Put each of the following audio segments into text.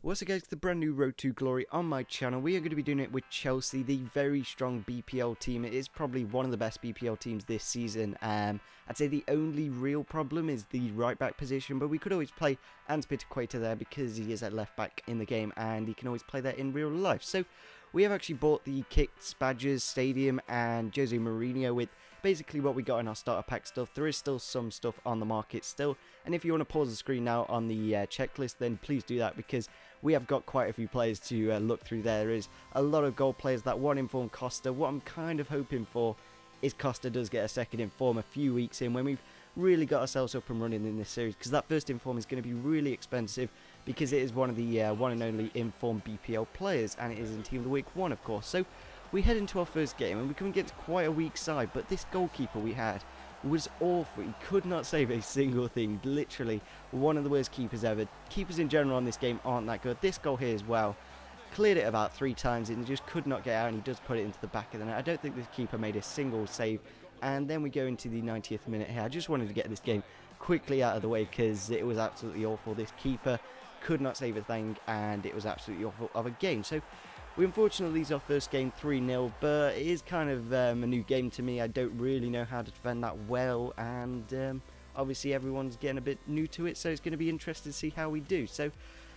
What's up guys, the brand new Road to Glory on my channel. We are going to be doing it with Chelsea, the very strong BPL team. It is probably one of the best BPL teams this season. I'd say the only real problem is the right back position, but we could always play Hans Peter there because he is at left back in the game and he can always play there in real life. So we have actually bought the kits, badges, stadium and Jose Mourinho with basically what we got in our starter pack stuff. There is still some stuff on the market still, and if you want to pause the screen now on the checklist, then please do that because we have got quite a few players to look through. There is a lot of goal players. That one informed Costa. What I'm kind of hoping for is Costa does get a second inform a few weeks in when we've really got ourselves up and running in this series, because that first inform is going to be really expensive because it is one of the one and only informed BPL players, and it is in Team of the Week 1 of course. So we head into our first game and we come against quite a weak side, but this goalkeeper we had was awful. He could not save a single thing. Literally one of the worst keepers ever. Keepers in general on this game aren't that good. This goal here as well, cleared it about 3 times and just could not get out, and he does put it into the back of the net. I don't think this keeper made a single save. And then we go into the 90th minute here. I just wanted to get this game quickly out of the way because it was absolutely awful. This keeper could not save a thing and it was absolutely awful of a game. So we unfortunately lose our first game 3-0, but it is kind of a new game to me. I don't really know how to defend that well, and obviously everyone's getting a bit new to it, so it's going to be interesting to see how we do. So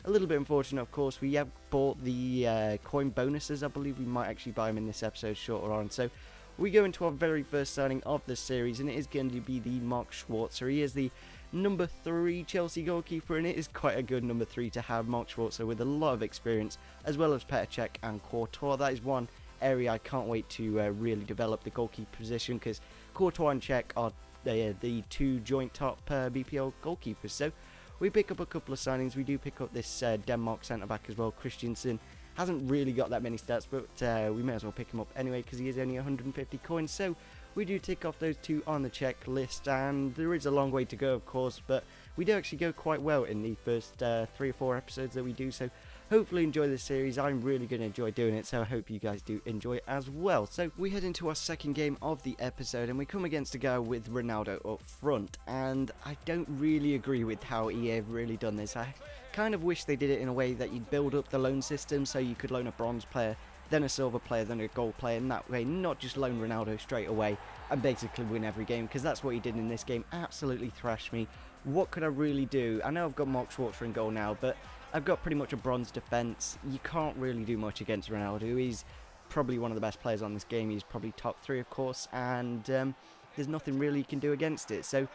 a little bit unfortunate, of course. We have bought the coin bonuses. I believe we might actually buy them in this episode shorter on. So we go into our very first signing of the series, and it is going to be the Mark Schwarzer. He is the number 3 Chelsea goalkeeper, and it is quite a good number 3 to have, Mark Schwarzer, with a lot of experience, as well as Petr and Courtois. That is one area I can't wait to really develop, the goalkeeper position, because Courtois and Cech are the 2 joint top BPL goalkeepers. So we pick up a couple of signings. We do pick up this Denmark centre-back as well, Christensen. Hasn't really got that many stats, but we may as well pick him up anyway because he is only 150 coins. So we do tick off those 2 on the checklist, and there is a long way to go, of course, but we do actually go quite well in the first 3 or 4 episodes that we do. So hopefully enjoy this series. I'm really going to enjoy doing it, so I hope you guys do enjoy it as well. So we head into our second game of the episode, and we come against a guy with Ronaldo up front, and I don't really agree with how EA have really done this. I kind of wish they did it in a way that you'd build up the loan system, so you could loan a bronze player, then a silver player, then a gold player, and that way not just loan Ronaldo straight away and basically win every game, because that's what he did in this game. Absolutely thrashed me. What could I really do? I know I've got Mark Schwarzer in goal now, but I've got pretty much a bronze defence. You can't really do much against Ronaldo. He's probably one of the best players on this game. He's probably top 3 of course, and there's nothing really you can do against it. So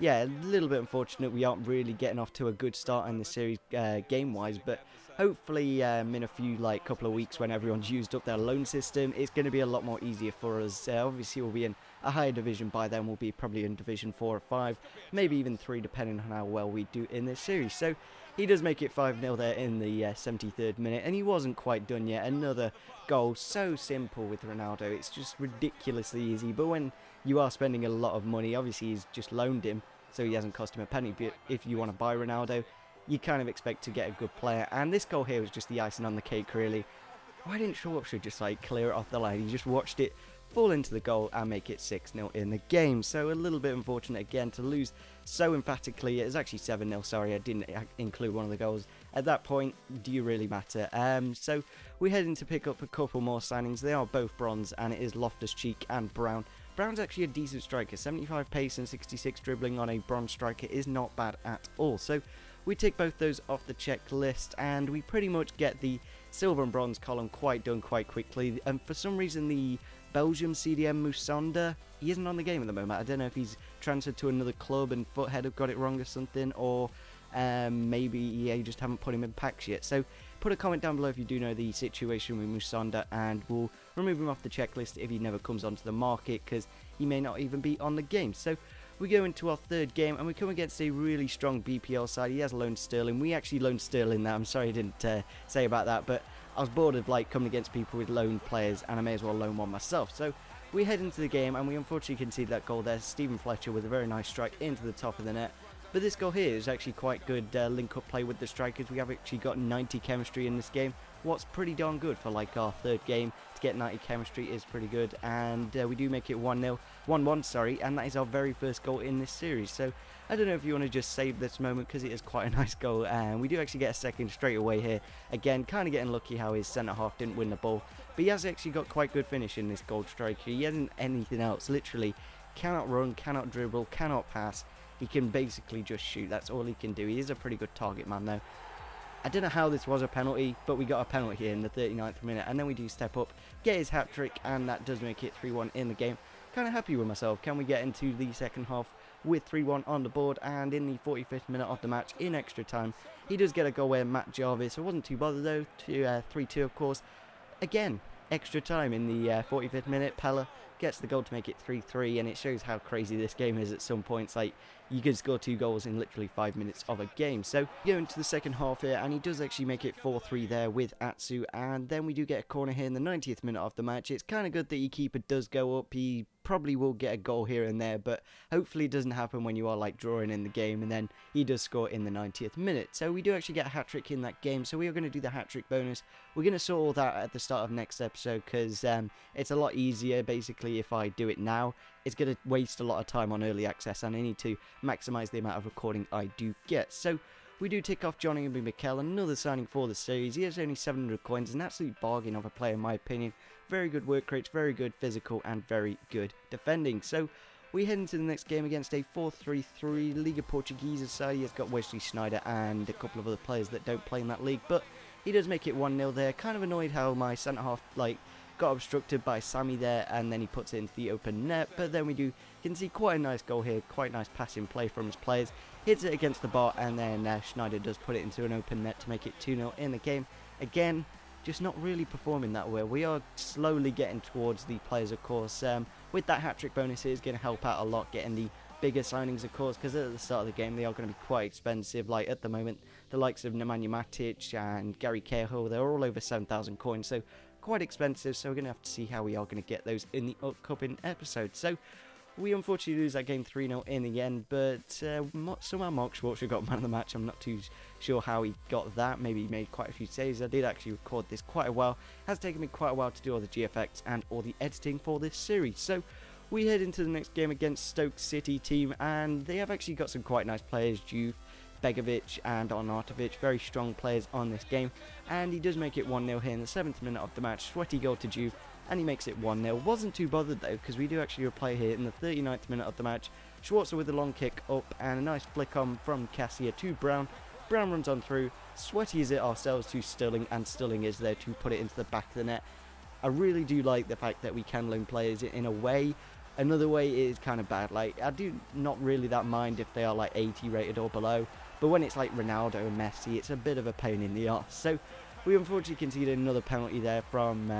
yeah, a little bit unfortunate we aren't really getting off to a good start in the series game-wise, but hopefully in a few couple of weeks when everyone's used up their loan system, it's going to be a lot more easier for us. Obviously we'll be in a higher division by then. We'll be probably in division 4 or 5, maybe even 3 depending on how well we do in this series. So he does make it 5-0 there in the 73rd minute, and he wasn't quite done yet. Another goal, so simple with Ronaldo. It's just ridiculously easy, but when you are spending a lot of money, obviously he's just loaned him, so he hasn't cost him a penny, but if you want to buy Ronaldo, you kind of expect to get a good player, and this goal here was just the icing on the cake really. Why didn't Schwarzer just clear it off the line? He just watched it fall into the goal and make it 6-0 in the game. So a little bit unfortunate again to lose so emphatically. It was actually 7-0, sorry, I didn't include one of the goals. At that point, do you really matter? So we head in to pick up a couple more signings. They are both bronze, and it is Loftus-Cheek and Brown. Brown's actually a decent striker. 75 pace and 66 dribbling on a bronze striker is not bad at all. So we tick both those off the checklist, and we pretty much get the silver and bronze column quite done quite quickly. And for some reason the Belgium CDM Musonda, he isn't on the game at the moment. I don't know if he's transferred to another club and Foothead have got it wrong or something, or maybe EA just haven't put him in packs yet. So put a comment down below if you do know the situation with Musonda, and we'll remove him off the checklist if he never comes onto the market, because he may not even be on the game. So we go into our third game, and we come against a really strong BPL side. He has loaned Sterling. We actually loaned Sterling there. I'm sorry I didn't say about that, but I was bored of coming against people with loaned players, and I may as well loan one myself. So we head into the game, and we unfortunately concede that goal there. Stephen Fletcher with a very nice strike into the top of the net. But this goal here is actually quite good link-up play with the strikers. We have actually got 90 chemistry in this game. What's pretty darn good for like our third game. To get 90 chemistry is pretty good, and we do make it 1-1, sorry, and that is our very first goal in this series. So I don't know if you want to just save this moment because it is quite a nice goal, and we do actually get a second straight away here. Again, kind of getting lucky how his centre half didn't win the ball, but he has actually got quite good finish in this goal striker. He hasn't anything else, literally cannot run, cannot dribble, cannot pass. He can basically just shoot. That's all he can do. He is a pretty good target man though. I don't know how this was a penalty, but we got a penalty here in the 39th minute, and then we do step up, get his hat-trick, and that does make it 3-1 in the game. Kind of happy with myself. Can we get into the second half with 3-1 on the board, and in the 45th minute of the match, in extra time, he does get a goal where Matt Jarvis. I wasn't too bothered though, to 3-2 of course. Again, extra time in the 45th minute, Pella gets the goal to make it 3-3, and it shows how crazy this game is at some points. Like, you could score 2 goals in literally 5 minutes of a game. So we go into the second half here, and he does actually make it 4-3 there with Atsu, and then we do get a corner here in the 90th minute of the match. It's kind of good that your keeper does go up. He probably will get a goal here and there, but hopefully it doesn't happen when you are like drawing in the game, and then he does score in the 90th minute. So we do actually get a hat-trick in that game, so we are going to do the hat-trick bonus. We're going to sort all that at the start of next episode, because it's a lot easier basically if I do it now. It's going to waste a lot of time on early access, and I need to maximise the amount of recording I do get. So we do tick off Johnny and Mikel, another signing for the series. He has only 700 coins, an absolute bargain of a player in my opinion. Very good work rates, very good physical, and very good defending. So we head into the next game against a 4-3-3 Liga Portuguesa side. He has got Wesley Sneijder and a couple of other players that don't play in that league, but he does make it 1-0 there. Kind of annoyed how my centre half got obstructed by Sammy there, and then he puts it into the open net. But then we can see quite a nice goal here, quite nice passing play from his players. Hits it against the bar, and then Sneijder does put it into an open net to make it 2-0 in the game. Again, just not really performing that well. We are slowly getting towards the players, of course. With that hat-trick bonus, it is going to help out a lot getting the bigger signings, of course, because at the start of the game they are going to be quite expensive. Like at the moment, the likes of Nemanja Matic and Gary Cahill, they're all over 7,000 coins, so quite expensive. So we're going to have to see how we are going to get those in the upcoming episode. So we unfortunately lose that game 3-0 in the end, but somehow Mark Schwarzer got man of the match. I'm not too sure how he got that. Maybe he made quite a few saves. I did actually record this quite a while. It has taken me quite a while to do all the GFX and all the editing for this series. So we head into the next game against Stoke City team, and they have actually got some quite nice players. Juve, Begovic and Arnautovic, very strong players on this game, and he does make it 1-0 here in the 7th minute of the match. Sweaty goal to Juve, and he makes it 1-0. Wasn't too bothered though, because we do actually replay here in the 39th minute of the match. Schwarzer with a long kick up, and a nice flick on from Cassia to Brown. Brown runs on through, Sweaty's it ourselves to Sterling, and Sterling is there to put it into the back of the net. I really do like the fact that we can loan players in a way. Another way it is kind of bad. Like, I do not really that mind if they are like 80 rated or below, but when it's like Ronaldo and Messi, it's a bit of a pain in the arse. So we unfortunately conceded another penalty there from,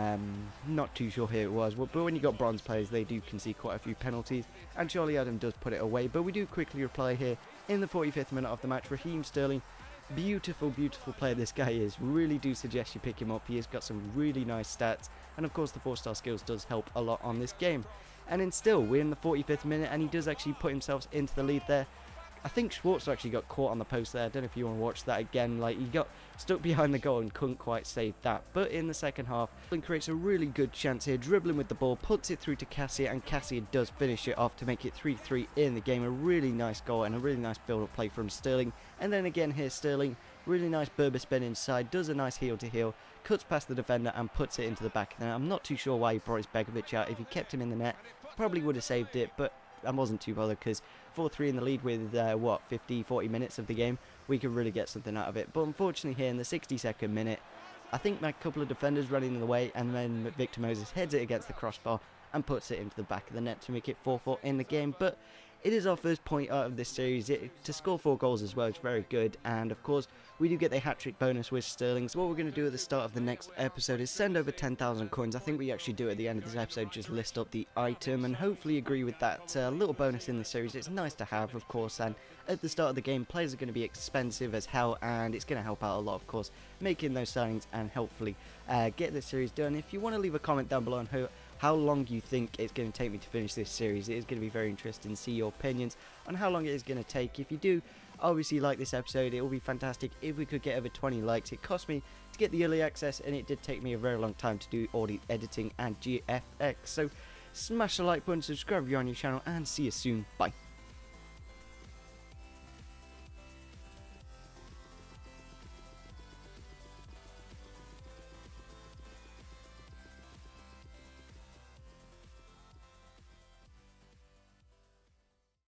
not too sure who it was, but when you got bronze players, they do concede quite a few penalties, and Charlie Adam does put it away. But we do quickly reply here in the 45th minute of the match. Raheem Sterling, beautiful, beautiful player this guy is. Really do suggest you pick him up. He has got some really nice stats, and of course the 4-star skills does help a lot on this game. And then still, we're in the 45th minute, and he does actually put himself into the lead there. I think Schwarzer actually got caught on the post there. I don't know if you want to watch that again. Like, he got stuck behind the goal and couldn't quite save that. But in the second half, he creates a really good chance here, dribbling with the ball, puts it through to Cassia, and Cassia does finish it off to make it 3-3 in the game. A really nice goal and a really nice build-up play from Sterling. And then again here, Sterling, really nice Berber spin inside, does a nice heel-to-heel, cuts past the defender and puts it into the back. Now, I'm not too sure why he brought his Begovic out. If he kept him in the net, probably would have saved it, but I wasn't too bothered, because 4-3 in the lead with, 50-40 minutes of the game, we could really get something out of it. But unfortunately here in the 62nd minute, I think my couple of defenders running in the way, and then Victor Moses heads it against the crossbar and puts it into the back of the net to make it 4-4 in the game. But it is our first point out of this series. To score 4 goals as well is very good, and of course we do get the hat-trick bonus with Sterling. So what we're going to do at the start of the next episode is send over 10,000 coins. I think we actually do at the end of this episode, just list up the item and hopefully agree with that little bonus in the series. It's nice to have, of course, and at the start of the game players are going to be expensive as hell, and it's going to help out a lot, of course, making those signings and hopefully get this series done. If you want to leave a comment down below on how long you think it's going to take me to finish this series. It is going to be very interesting to see your opinions on how long it is going to take. If you do obviously like this episode, it will be fantastic if we could get over 20 likes. It cost me to get the early access, and it did take me a very long time to do all the editing and GFX. So smash the like button, subscribe if you're on your channel, and see you soon. Bye.